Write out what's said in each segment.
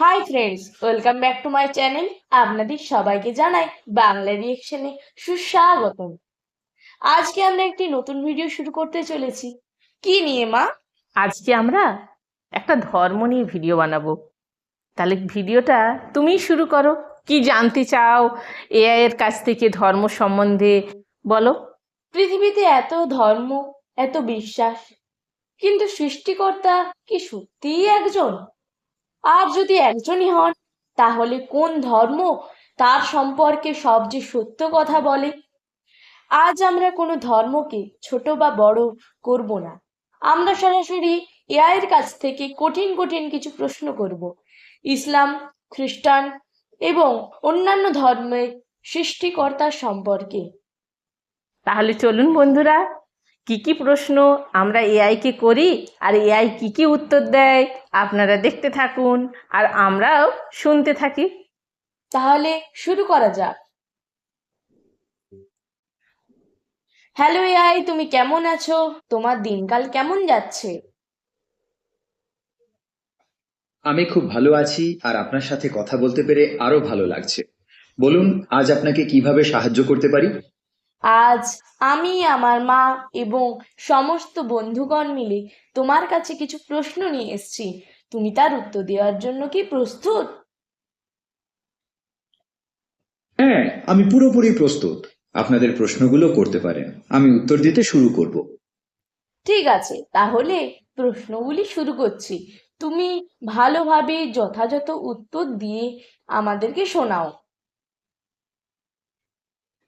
Hi friends, welcome back to my channel. আপনাদের সবাইকে জানাই বাংলা রিয়েকশনে সুস্বাগতম। আজকে আমরা একটি নতুন ভিডিও শুরু করতে চলেছি। কি নিয়ে মা? আজকে আমরা একটা ধর্ম নিয়ে ভিডিও বানাবো। তাহলে ভিডিওটা তুমি শুরু করো। কি জানতে চাও এআই এর কাছ থেকে ধর্ম সম্বন্ধে বলো। পৃথিবীতে এত ধর্ম, এত বিশ্বাস, কিন্তু সৃষ্টিকর্তা কি সত্যিই একজন? আর যদি একজনই হন, তাহলে কোন ধর্ম তার সম্পর্কে সবচেয়ে সত্য কথা বলে? আজ আমরা কোনো ধর্মকে ছোট বা বড় করব না। আমরা সরাসরি এআই এর কাছ থেকে কঠিন কঠিন কিছু প্রশ্ন করব। ইসলাম, খ্রিস্টান এবং অন্যান্য ধর্মের সৃষ্টিকর্তার সম্পর্কে। তাহলে চলুন বন্ধুরা, কি কি প্রশ্ন আমরা এআই কে করি আর এআই কি কি উত্তর দেয় আপনারা দেখতে থাকুন আর আমরাও শুনতে থাকি। তাহলে শুরু করা যাক। হ্যালো এআই, তুমি কেমন আছো? তোমার দিনকাল কেমন যাচ্ছে? আমি খুব ভালো আছি আর আপনার সাথে কথা বলতে পেরে আরো ভালো লাগছে। বলুন, আজ আপনাকে কিভাবে সাহায্য করতে পারি? আজ আমি, আমার মা এবং সমস্ত বন্ধুগণ মিলে তোমার কাছে কিছু প্রশ্ন নিয়ে এসেছি। তুমি তার উত্তর দেওয়ার জন্য কি প্রস্তুত? হ্যাঁ, আমি পুরোপুরি প্রস্তুত। আপনাদের প্রশ্নগুলো করতে পারেন, আমি উত্তর দিতে শুরু করব। ঠিক আছে, তাহলে প্রশ্নগুলি শুরু করছি। তুমি ভালোভাবে যথাযথ উত্তর দিয়ে আমাদেরকে শোনাও।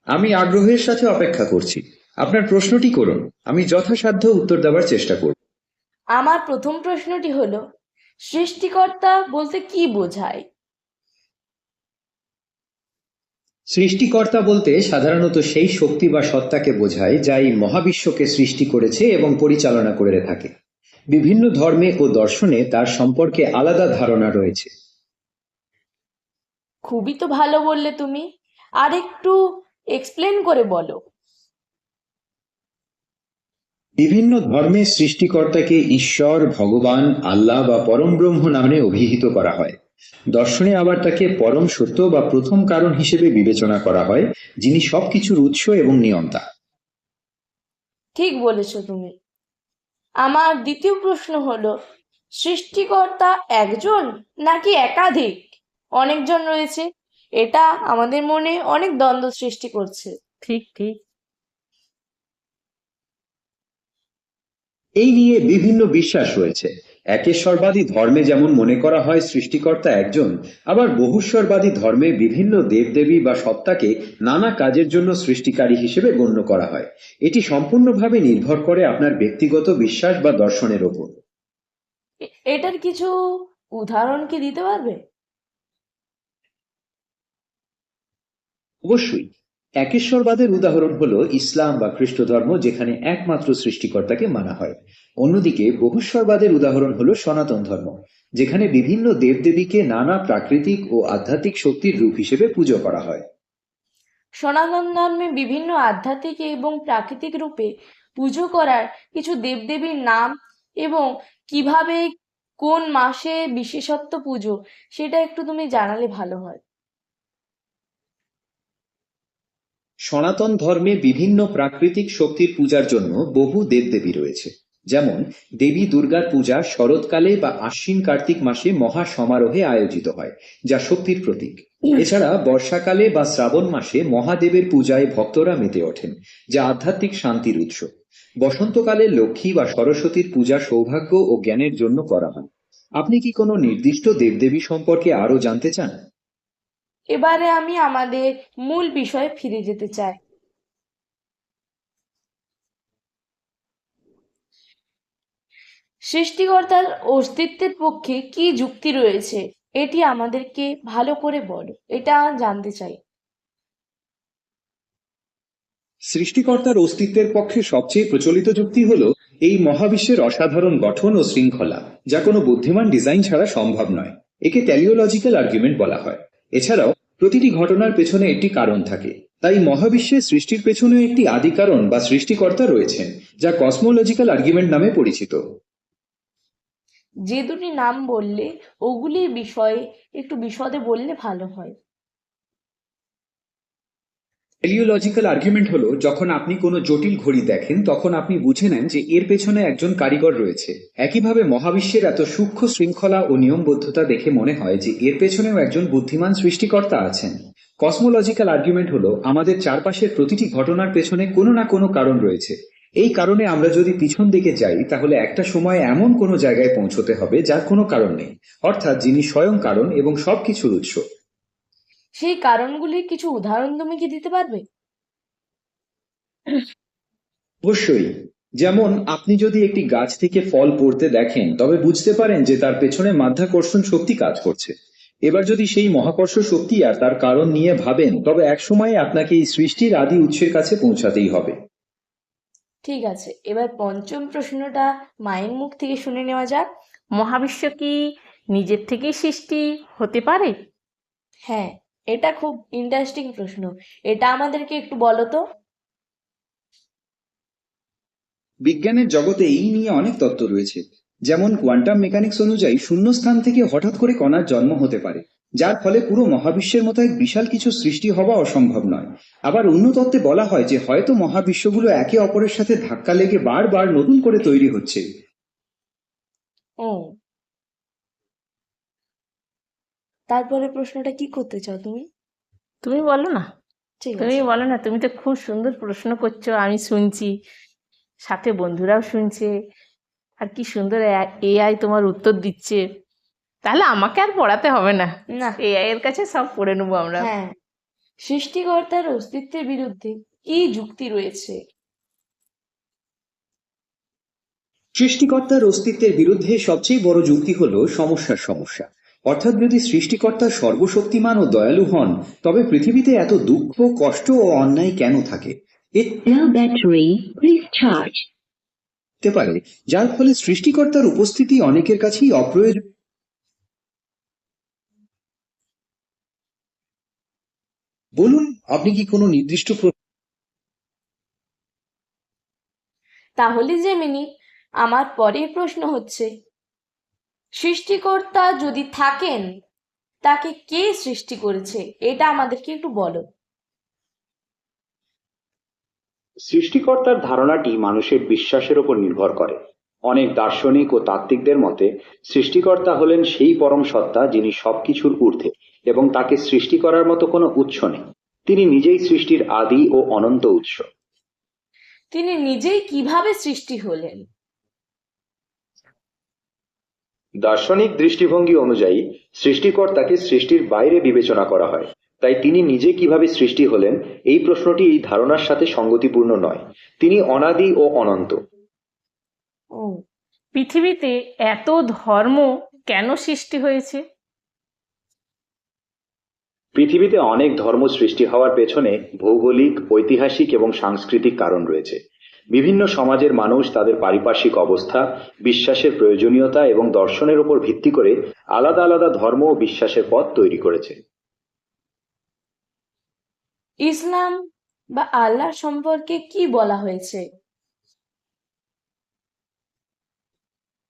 আমি আগ্রহের সাথে অপেক্ষা করছি। আপনার প্রশ্নটি করুন, আমি যথাসাধ্য উত্তর দেওয়ার চেষ্টা করব। আমার প্রথম প্রশ্নটি হলো, সৃষ্টিকর্তা বলতে কি বোঝায়? সৃষ্টিকর্তা বলতে সাধারণত সেই শক্তি বা সত্তাকে বোঝায় যা এই মহাবিশ্বকে সৃষ্টি করেছে এবং পরিচালনা করে থাকে। বিভিন্ন ধর্মে ও দর্শনে তার সম্পর্কে আলাদা ধারণা রয়েছে। খুবই তো ভালো বললে তুমি। আর একটু এক্সপ্লেন করে বলো। বিভিন্ন ধর্মে সৃষ্টিকর্তাকে ঈশ্বর, ভগবান, আল্লাহ বা পরম ব্রহ্ম নামে অভিহিত করা হয়। দর্শনে আবার তাকে পরম সত্য বা প্রথম কারণ হিসেবে বিবেচনা করা হয়, যিনি সবকিছুর উৎস এবং নিয়ন্তা। ঠিক বলেছো তুমি। আমার দ্বিতীয় প্রশ্ন হলো, সৃষ্টিকর্তা একজন নাকি একাধিক? অনেকজন রয়েছে, এটা আমাদের মনে অনেক দ্বন্দ্ব সৃষ্টি করছে। ঠিক ঠিক। এই নিয়ে বিভিন্ন বিশ্বাস রয়েছে। একেশ্বরবাদী ধর্মে যেমন মনে করা হয় সৃষ্টিকর্তা একজন, আবার বহুশ্বরবাদী ধর্মে বিভিন্ন দেবদেবী বা সত্তাকে নানা কাজের জন্য সৃষ্টিকারী হিসেবে গণ্য করা হয়। এটি সম্পূর্ণভাবে নির্ভর করে আপনার ব্যক্তিগত বিশ্বাস বা দর্শনের ওপর। এটার কিছু উদাহরণ কি দিতে পারবে? অবশ্যই। একেশ্বরবাদের উদাহরণ হলো ইসলাম বা খ্রিস্ট ধর্ম, যেখানে একমাত্র সৃষ্টিকর্তাকে মানা হয়। অন্যদিকে বহুশ্বরবাদের উদাহরণ হলো সনাতন ধর্ম, যেখানে বিভিন্ন দেবদেবীকে নানা প্রাকৃতিক ও আধ্যাত্মিক শক্তির রূপ হিসেবে পুজো করা হয়। সনাতন ধর্মে বিভিন্ন আধ্যাত্মিক এবং প্রাকৃতিক রূপে পুজো করার কিছু দেবদেবীর নাম এবং কিভাবে, কোন মাসে বিশেষত্ব পুজো, সেটা একটু তুমি জানালে ভালো হয়। সনাতন ধর্মে বিভিন্ন প্রাকৃতিক শক্তির পূজার জন্য বহু দেবদেবী রয়েছে। যেমন দেবী দুর্গার পূজা শরৎকালে বা আশ্বিন কার্তিক মাসে মহা সমারোহে আয়োজিত হয়, যা শক্তির প্রতীক। এছাড়া বর্ষাকালে বা শ্রাবণ মাসে মহাদেবের পূজায় ভক্তরা মেতে ওঠেন, যা আধ্যাত্মিক শান্তির উৎস। বসন্তকালে লক্ষ্মী বা সরস্বতীর পূজা সৌভাগ্য ও জ্ঞানের জন্য করা হয়। আপনি কি কোনো নির্দিষ্ট দেবদেবী সম্পর্কে আরো জানতে চান? এবারে আমি আমাদের মূল বিষয়ে ফিরে যেতে চাই। সৃষ্টিকর্তার অস্তিত্বের পক্ষে কি যুক্তি রয়েছে, এটি আমাদেরকে ভালো করে বলো, এটা জানতে চাই। সৃষ্টিকর্তার অস্তিত্বের পক্ষে সবচেয়ে প্রচলিত যুক্তি হল এই মহাবিশ্বের অসাধারণ গঠন ও শৃঙ্খলা, যা কোনো বুদ্ধিমান ডিজাইন ছাড়া সম্ভব নয়। একে টেলিওলজিক্যাল আর্গুমেন্ট বলা হয়। এছাড়াও প্রতিটি ঘটনার পেছনে একটি কারণ থাকে, তাই মহাবিশ্বের সৃষ্টির পেছনেও একটি আদি কারণ বা সৃষ্টিকর্তা রয়েছেন, যা কসমোলজিক্যাল আর্গুমেন্ট নামে পরিচিত। যে দুটি নাম বললে ওগুলির বিষয়ে একটু বিশদে বললে ভালো হয়। টেলিওলজিক্যাল আর্গুমেন্ট হলো যখন আপনি কোনো জটিল ঘড়ি দেখেন তখন আপনি বুঝে নেন যে এর পেছনে একজন কারিগর রয়েছে। একইভাবে মহাবিশ্বের এত সূক্ষ্ম শৃঙ্খলা ও নিয়মবদ্ধতা দেখে মনে হয় যে এর পেছনেও একজন বুদ্ধিমান সৃষ্টিকর্তা আছেন। কসমোলজিক্যাল আর্গুমেন্ট হলো আমাদের চারপাশের প্রতিটি ঘটনার পেছনে কোনো না কোনো কারণ রয়েছে। এই কারণে আমরা যদি পিছন দিকে যাই তাহলে একটা সময় এমন কোনো জায়গায় পৌঁছতে হবে যার কোনো কারণ নেই, অর্থাৎ যিনি স্বয়ং কারণ এবং সবকিছুর উৎস। সেই কারণগুলির কিছু উদাহরণ তুমি কি দিতে পারবে? অবশ্যই। যেমন আপনি যদি একটি গাছ থেকে ফল পড়তে দেখেন তবে বুঝতে পারেন যে তার পেছনে মাধ্যাকর্ষণ শক্তি কাজ করছে। এবার যদি সেই মহাকর্ষ শক্তি আর তার কারণ নিয়ে ভাবেন তবে একসময় আপনাকে এই সৃষ্টির আদি উৎসের কাছে পৌঁছাতেই হবে। ঠিক আছে, এবার পঞ্চম প্রশ্নটা মায়ের মুখ থেকে শুনে নেওয়া যাক। মহাবিশ্ব কি নিজের থেকেই সৃষ্টি হতে পারে? হ্যাঁ, এটা খুব ইন্টারেস্টিং প্রশ্ন। এটা আমাদেরকে একটু বলো তো। বিজ্ঞানের জগতে এই নিয়ে অনেক তত্ত্ব রয়েছে। যেমন কোয়ান্টাম মেকানিক্স অনুযায়ী শূন্যস্থান থেকে হঠাৎ করে কণার জন্ম হতে পারে, যার ফলে পুরো মহাবিশ্বের মতো এক বিশাল কিছু সৃষ্টি হওয়া অসম্ভব নয়। আবার অন্য তত্ত্বে বলা হয় যে হয়তো মহাবিশ্বগুলো একে অপরের সাথে ধাক্কা লেগে বারবার নতুন করে তৈরি হচ্ছে। ও, তারপরে প্রশ্নটা কি করতে চাও তুমি? তুমি বলো না, ঠিক তুমি আছে। বলো না, তুমি তো খুব সুন্দর প্রশ্ন করছো, আমি শুনছি, সাথে বন্ধুরাও শুনছে, আর কি সুন্দর এআই তোমার উত্তর দিচ্ছে। তাহলে আমাকে আর পড়াতে হবে না, না। এআই এর কাছে সব পড়ে নেবো আমরা। হ্যাঁ, সৃষ্টিকর্তার অস্তিত্বের বিরুদ্ধে কি যুক্তি রয়েছে? সৃষ্টিকর্তার অস্তিত্বের বিরুদ্ধে সবচেয়ে বড় যুক্তি হল সমস্যা। অর্থাৎ যদি সৃষ্টিকর্তা সর্বশক্তিমান ও দয়ালু হন তবে পৃথিবীতে এত দুঃখ, কষ্ট ও অন্যায় কেন থাকে? No battery, please charge. এতে পারে যার ফলে সৃষ্টিকর্তার উপস্থিতি অনেকের কাছেই অপ্রয়োজন। বলুন, আপনি কি কোনো নির্দিষ্ট তাহলে জেমিনি, আমার পরের প্রশ্ন হচ্ছে, সৃষ্টিকর্তা যদি থাকেন তাকে কে সৃষ্টি করেছে এটা আমাদেরকে একটু বলো। সৃষ্টিকর্তার ধারণাটি মানুষের বিশ্বাসের উপর নির্ভর করে। অনেক দার্শনিক ও তাত্ত্বিকদের মতে সৃষ্টিকর্তা হলেন সেই পরম সত্তা যিনি সবকিছুর ঊর্ধ্বে এবং তাকে সৃষ্টি করার মতো কোনো উৎস নেই। তিনি নিজেই সৃষ্টির আদি ও অনন্ত উৎস। তিনি নিজেই কিভাবে সৃষ্টি হলেন? দার্শনিক দৃষ্টিভঙ্গি অনুযায়ী সৃষ্টিকর্তাকে সৃষ্টির বাইরে বিবেচনা করা হয়, তাই তিনি নিজে কিভাবে সৃষ্টি হলেন এই প্রশ্নটি এই ধারণার সাথে সঙ্গতিপূর্ণ নয়। তিনি অনাদি ও অনন্ত। ও, পৃথিবীতে এত ধর্ম কেন সৃষ্টি হয়েছে? পৃথিবীতে অনেক ধর্ম সৃষ্টি হওয়ার পেছনে ভৌগোলিক, ঐতিহাসিক এবং সাংস্কৃতিক কারণ রয়েছে। বিভিন্ন সমাজের মানুষ তাদের পারিপার্শ্বিক অবস্থা, বিশ্বাসের প্রয়োজনীয়তা এবং দর্শনের উপর ভিত্তি করে আলাদা আলাদা ধর্ম ও বিশ্বাসের পথ তৈরি করেছে। ইসলাম বা আল্লাহ সম্পর্কে কি বলা হয়েছে?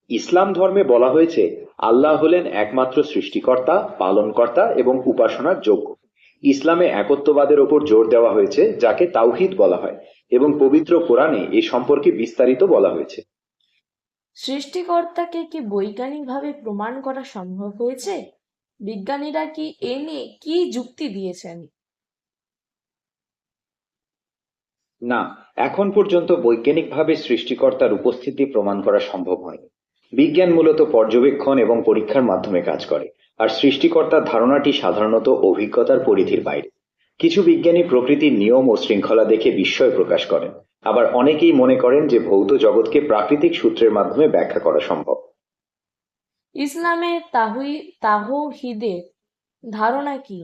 ইসলাম ধর্মে বলা হয়েছে আল্লাহ হলেন একমাত্র সৃষ্টিকর্তা, পালনকর্তা এবং উপাসনার যোগ্য। ইসলামে একত্ববাদের ওপর জোর দেওয়া হয়েছে, যাকে তাওহীদ বলা হয়, এবং পবিত্র কোরআনে এ সম্পর্কে বিস্তারিত বলা হয়েছে। সৃষ্টিকর্তাকে কি বৈজ্ঞানিকভাবে প্রমাণ করা সম্ভব হয়েছে? বিজ্ঞানীরা কি এ নিয়ে কি যুক্তি দিয়েছেন? না, এখন পর্যন্ত বৈজ্ঞানিকভাবে সৃষ্টিকর্তার উপস্থিতি প্রমাণ করা সম্ভব হয়নি। বিজ্ঞান মূলত পর্যবেক্ষণ এবং পরীক্ষার মাধ্যমে কাজ করে, আর সৃষ্টিকর্তার ধারণাটি সাধারণত অভিজ্ঞতার পরিধির বাইরে। কিছু বিজ্ঞানী প্রকৃতির নিয়ম ও শৃঙ্খলা দেখে বিস্ময় প্রকাশ করেন, আবার অনেকেই মনে করেন যে ভৌত জগৎকে প্রাকৃতিক সূত্রের মাধ্যমে ব্যাখ্যা করা সম্ভব। ইসলামের তাওহীদের ধারণা কি?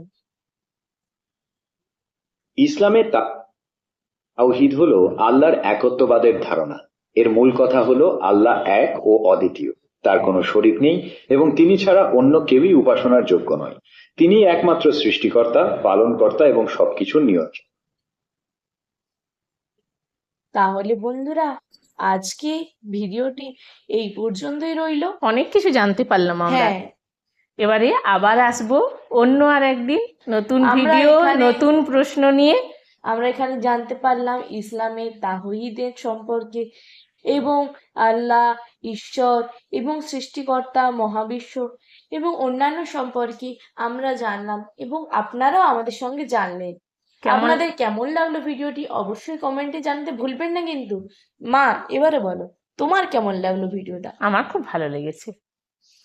ইসলামের তাওহীদ হলো আল্লাহর একত্ববাদের ধারণা। এর মূল কথা হলো আল্লাহ এক ও অদ্বিতীয়, তার কোনো শরীক নেই এবং তিনি ছাড়া অন্য কেউই উপাসনার যোগ্য নয়। তিনি একমাত্র সৃষ্টিকর্তা, পালনকর্তা এবং সবকিছুর নিয়ন্ত্রক। তাহলে বন্ধুরা, আজকে ভিডিওটি এই পর্যন্তই রইলো। অনেক কিছু জানতে পারলাম আমরা। হ্যাঁ, এবারে আবার আসবো অন্য আর একদিন নতুন আমরা ভিডিও, এখানে- নতুন প্রশ্ন নিয়ে। আমরা এখানে জানতে পারলাম ইসলামের তাওহীদের সম্পর্কে এবং আল্লাহ, ঈশ্বর এবং সৃষ্টিকর্তা, মহাবিশ্ব এবং অন্যান্য সম্পর্কে আমরা জানলাম এবং আপনারাও আমাদের সঙ্গে জানলেন। কেমন- আপনাদের কেমন লাগলো ভিডিওটি অবশ্যই কমেন্টে জানাতে ভুলবেন না কিন্তু। মা, এবারে বলো তোমার কেমন লাগলো ভিডিওটা? আমার খুব ভালো লেগেছে।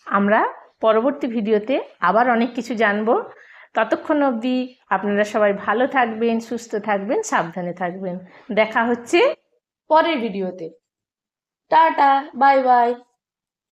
আমরা পরবর্তী ভিডিওতে আবার অনেক কিছু জানবো। ততক্ষণ অবধি আপনারা সবাই ভালো থাকবেন, সুস্থ থাকবেন, সাবধানে থাকবেন। দেখা হচ্ছে পরের ভিডিওতে। Tata, bye bye.